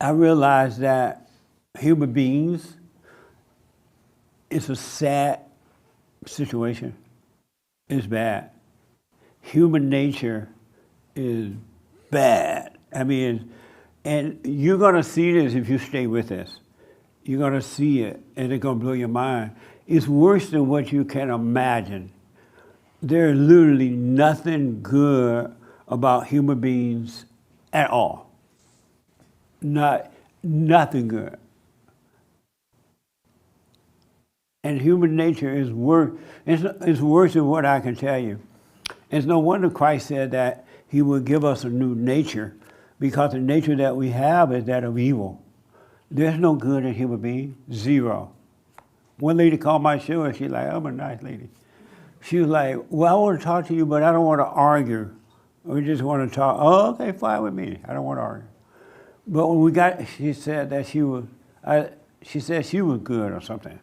I realized that human beings, it's a sad situation. It's bad. Human nature is bad. I mean, and you're gonna see this if you stay with us. You're gonna see it, and it's gonna blow your mind. It's worse than what you can imagine. There's literally nothing good about human beings at all. Nothing good. And human nature is worse. It's worse than what I can tell you. It's no wonder Christ said that he will give us a new nature, because the nature that we have is that of evil. There's no good in human beings, zero. One lady called my show and she's like, I'm a nice lady. She was like, well, I want to talk to you, but I don't want to argue. We just want to talk. Oh, okay, fine with me. I don't want to argue. But when we got, she said that she was good or something.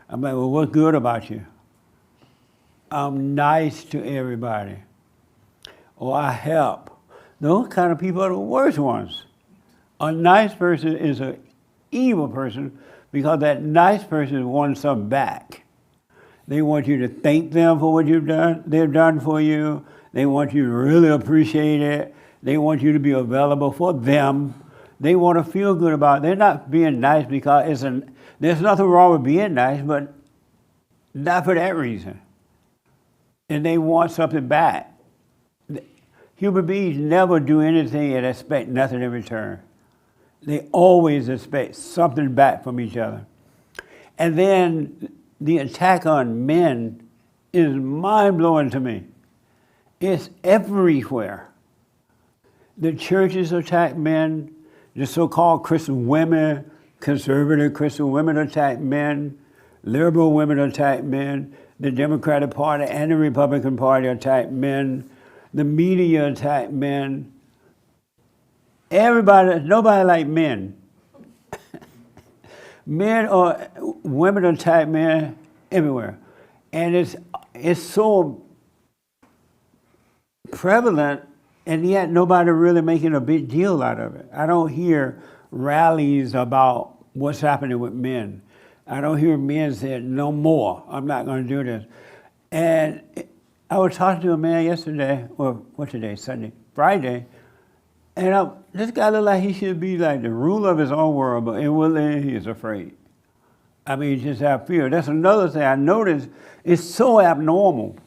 I'm like, well, what's good about you? I'm nice to everybody. Or I help. Those kind of people are the worst ones. A nice person is an evil person because that nice person wants something back. They want you to thank them for what they've done for you. They want you to really appreciate it. They want you to be available for them. They want to feel good about it. They're not being nice because there's nothing wrong with being nice, but not for that reason. And they want something back. Human beings never do anything and expect nothing in return. They always expect something back from each other. And then the attack on men is mind-blowing to me. It's everywhere. The churches attack men, the so-called Christian women, conservative Christian women attack men, liberal women attack men, the Democratic Party and the Republican Party attack men, the media attack men. Nobody like men. Women attack men everywhere. And it's so prevalent, and yet nobody really making a big deal out of it. I don't hear rallies about what's happening with men. I don't hear men saying, no more, I'm not going to do this. And I was talking to a man yesterday, or what's today, Sunday, Friday, and this guy looked like he should be like the ruler of his own world, but inwardly he is afraid. I mean, he just have fear. That's another thing I noticed is so abnormal,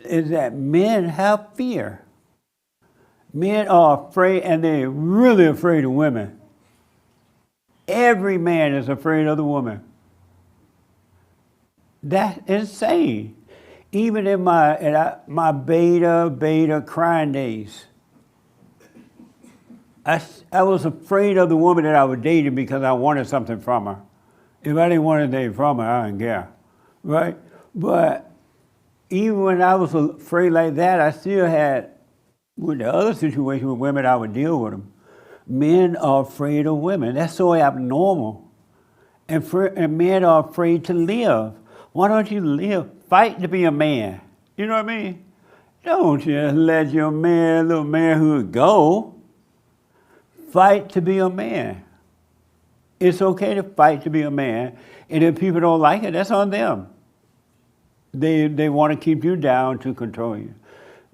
is that men have fear. Men are afraid, and they're really afraid of women. Every man is afraid of the woman. That's insane. Even in my beta crying days, I was afraid of the woman that I was dating because I wanted something from her. If I didn't want anything from her, I didn't care, right? But even when I was afraid like that, I still had, with the other situation with women, I would deal with them. Men are afraid of women. That's so abnormal. And men are afraid to live. Why don't you live? Fight to be a man. You know what I mean? Don't just let your little manhood go. Fight to be a man. It's okay to fight to be a man. And if people don't like it, that's on them. They want to keep you down to control you.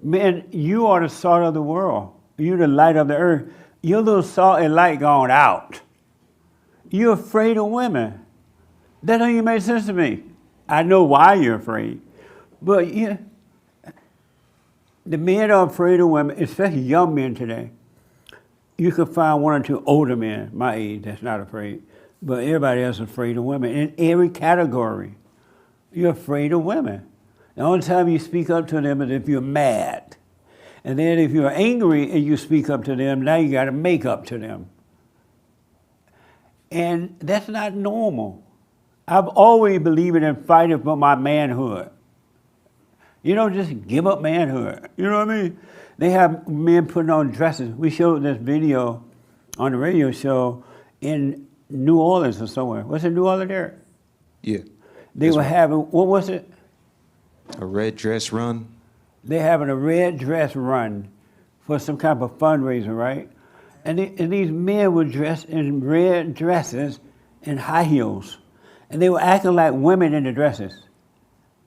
Men, you are the salt of the world. You're the light of the earth. Your little salt and light gone out. You're afraid of women. That don't even make sense to me. I know why you're afraid. But the men are afraid of women, especially young men today. You could find one or two older men, my age, that's not afraid. But everybody else is afraid of women in every category. You're afraid of women. The only time you speak up to them is if you're mad. And then if you're angry and you speak up to them, now you got to make up to them. And that's not normal. I've always believed in fighting for my manhood. You don't just give up manhood. You know what I mean? They have men putting on dresses. We showed this video on the radio show in New Orleans or somewhere. Was it New Orleans there? Yeah. They were having, what was it? A red dress run. They're having a red dress run for some kind of a fundraiser, right? And these men were dressed in red dresses and high heels. And they were acting like women in the dresses.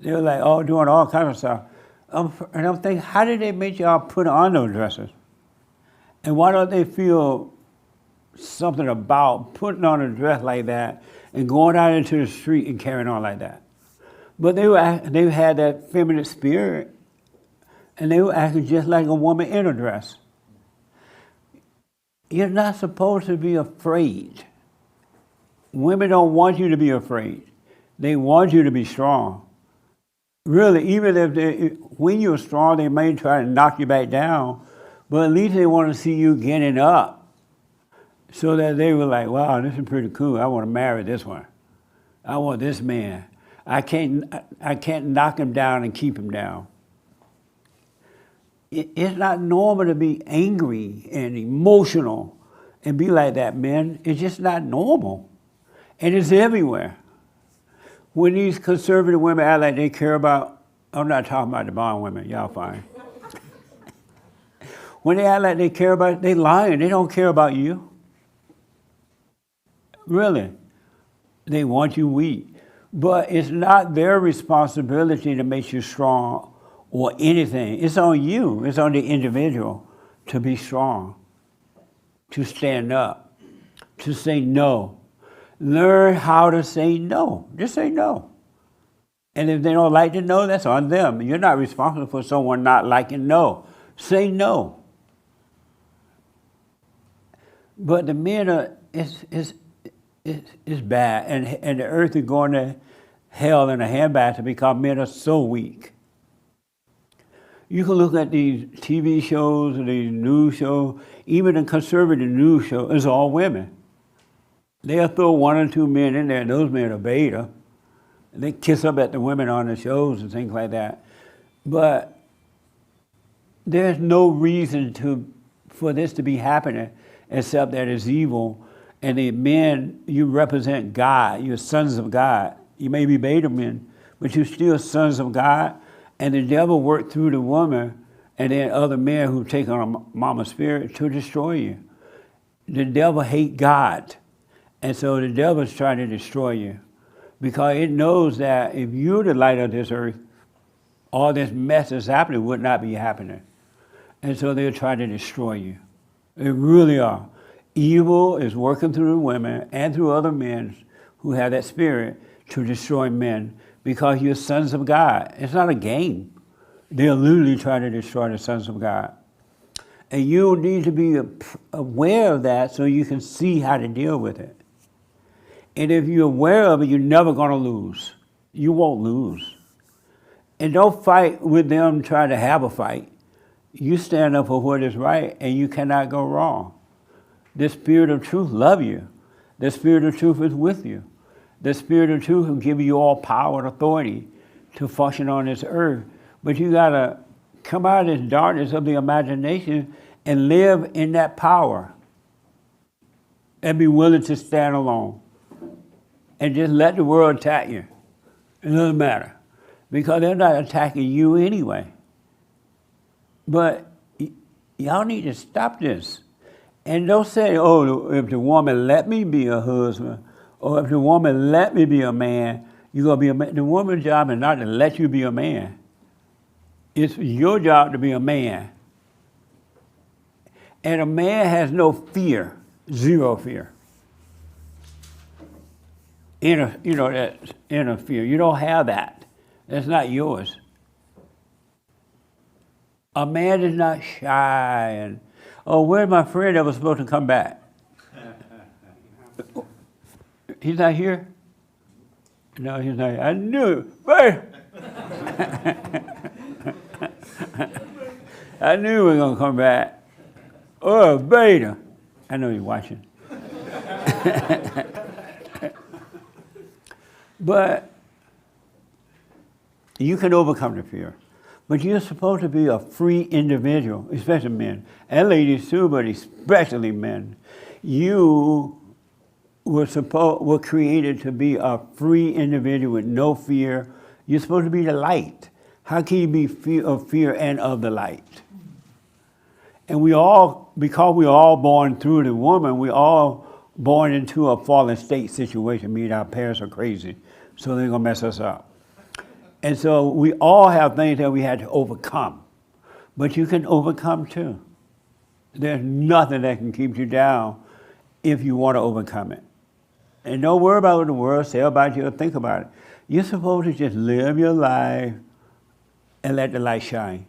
They were like, all doing all kinds of stuff. And I'm thinking, how did they make y'all put on those dresses? And why don't they feel something about putting on a dress like that and going out into the street and carrying on like that? But they had that feminine spirit, and they were acting just like a woman in a dress. You're not supposed to be afraid. Women don't want you to be afraid. They want you to be strong. Really, even if when you're strong, they may try to knock you back down, but at least they want to see you getting up, so that they were like, wow, this is pretty cool. I want to marry this one. I want this man. I can't knock him down and keep him down. It's not normal to be angry and emotional and be like that, men. It's just not normal. And it's everywhere. When these conservative women act like they care about, I'm not talking about the bond women, y'all fine. When they act like they care about, they lying. They don't care about you. Really. They want you weak. But it's not their responsibility to make you strong or anything. It's on you. It's on the individual to be strong, to stand up, to say no. Learn how to say no. Just say no. And if they don't like the no, that's on them. You're not responsible for someone not liking no. Say no. But the men are, it's bad. And the earth is going to hell in a handbasket because men are so weak. You can look at these TV shows and these news shows, even the conservative news show, it's all women. They'll throw one or two men in there, and those men are beta. They kiss up at the women on the shows and things like that. But there's no reason for this to be happening except that it's evil. And the men, you represent God. You're sons of God. You may be beta men, but you're still sons of God. And the devil worked through the woman and then other men who take on a mama spirit to destroy you. The devil hates God. And so the devil's trying to destroy you because it knows that if you're the light of this earth, all this mess that's happening would not be happening. And so they're trying to destroy you. They really are. Evil is working through the women and through other men who have that spirit to destroy men because you're sons of God. It's not a game. They're literally trying to destroy the sons of God. And you need to be aware of that so you can see how to deal with it. And if you're aware of it, you're never going to lose. You won't lose. And don't fight with them trying to have a fight. You stand up for what is right, and you cannot go wrong. The Spirit of truth loves you. The Spirit of truth is with you. The Spirit of truth will give you all power and authority to function on this earth. But you got to come out of this darkness of the imagination and live in that power. And be willing to stand alone. And just let the world attack you. It doesn't matter. Because they're not attacking you anyway. But y'all need to stop this. And don't say, oh, if the woman let me be a husband, or if the woman let me be a man, you're going to be a man. The woman's job is not to let you be a man. It's your job to be a man. And a man has no fear, zero fear. That inner fear. You don't have that. That's not yours. A man is not shy and, oh, where's my friend that was supposed to come back? He's not here? No, he's not here. I knew it. I knew he was going to come back. Oh, beta. I know you're watching. But you can overcome the fear. But you're supposed to be a free individual, especially men. And ladies too, but especially men. You were created to be a free individual with no fear. You're supposed to be the light. How can you be of fear and of the light? And we all, because we all born through the woman, we all born into a fallen state situation, meaning our parents are crazy, so they're gonna mess us up. And so we all have things that we had to overcome. But you can overcome too. There's nothing that can keep you down if you want to overcome it. And don't worry about what the world say about you or think about it. You're supposed to just live your life and let the light shine.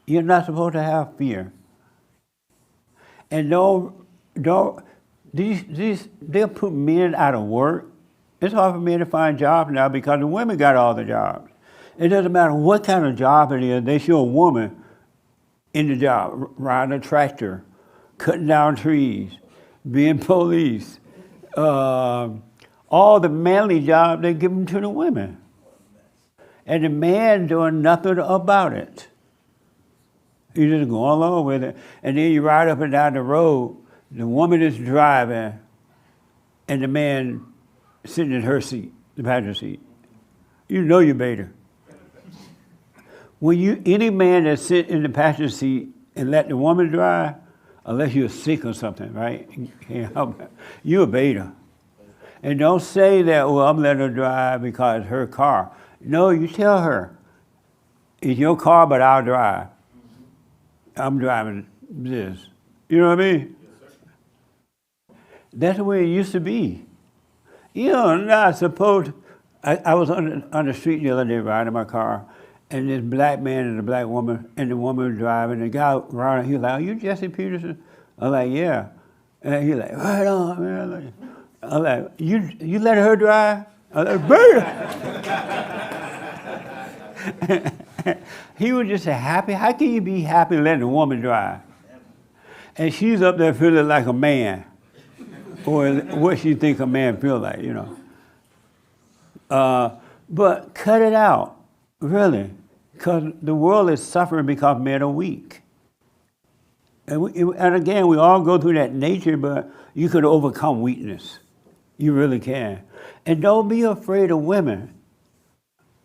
You're not supposed to have fear. And they'll put men out of work. It's hard for men to find jobs now because the women got all the jobs. It doesn't matter what kind of job it is, they show a woman in the job, riding a tractor, cutting down trees, being police. All the manly jobs, they give them to the women. And the man doing nothing about it. You just go along with it. And then you ride up and down the road, the woman is driving, and the man sitting in her seat, the passenger seat. You know you made her. Any man that sit in the passenger seat and let the woman drive, unless you're sick or something, right? You're a beta. And don't say that, well, I'm letting her drive because it's her car. No, you tell her, it's your car, but I'll drive. I'm driving this. You know what I mean? Yes, sir. That's the way it used to be. You're not supposed. I was on the street the other day riding my car, and this black man and a black woman, and the woman was driving. The guy around, he was like, "Are you Jesse Peterson?" I was like, "Yeah." And he like, "Right on, man." I was like, "You let her drive?" I was like, "Beta." He was just happy. How can you be happy letting a woman drive? And she's up there feeling like a man, or what she think a man feel like, you know. But cut it out, really, because the world is suffering because men are weak. And again, we all go through that nature, but you could overcome weakness. You really can. And don't be afraid of women.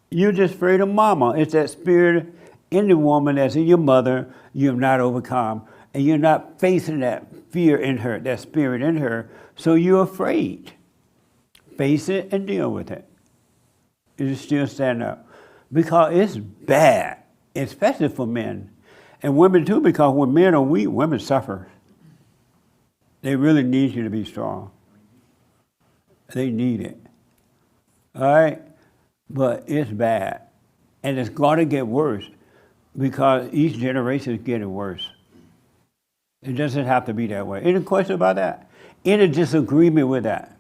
You're just afraid of mama. It's that spirit in the woman that's in your mother you have not overcome. And you're not facing that fear in her, that spirit in her, so you're afraid. Face it and deal with it. You still stand up. Because it's bad, especially for men. And women too, because when men are weak, women suffer. They really need you to be strong. They need it. All right? But it's bad. And it's going to get worse because each generation is getting worse. It doesn't have to be that way. Any question about that? Any disagreement with that?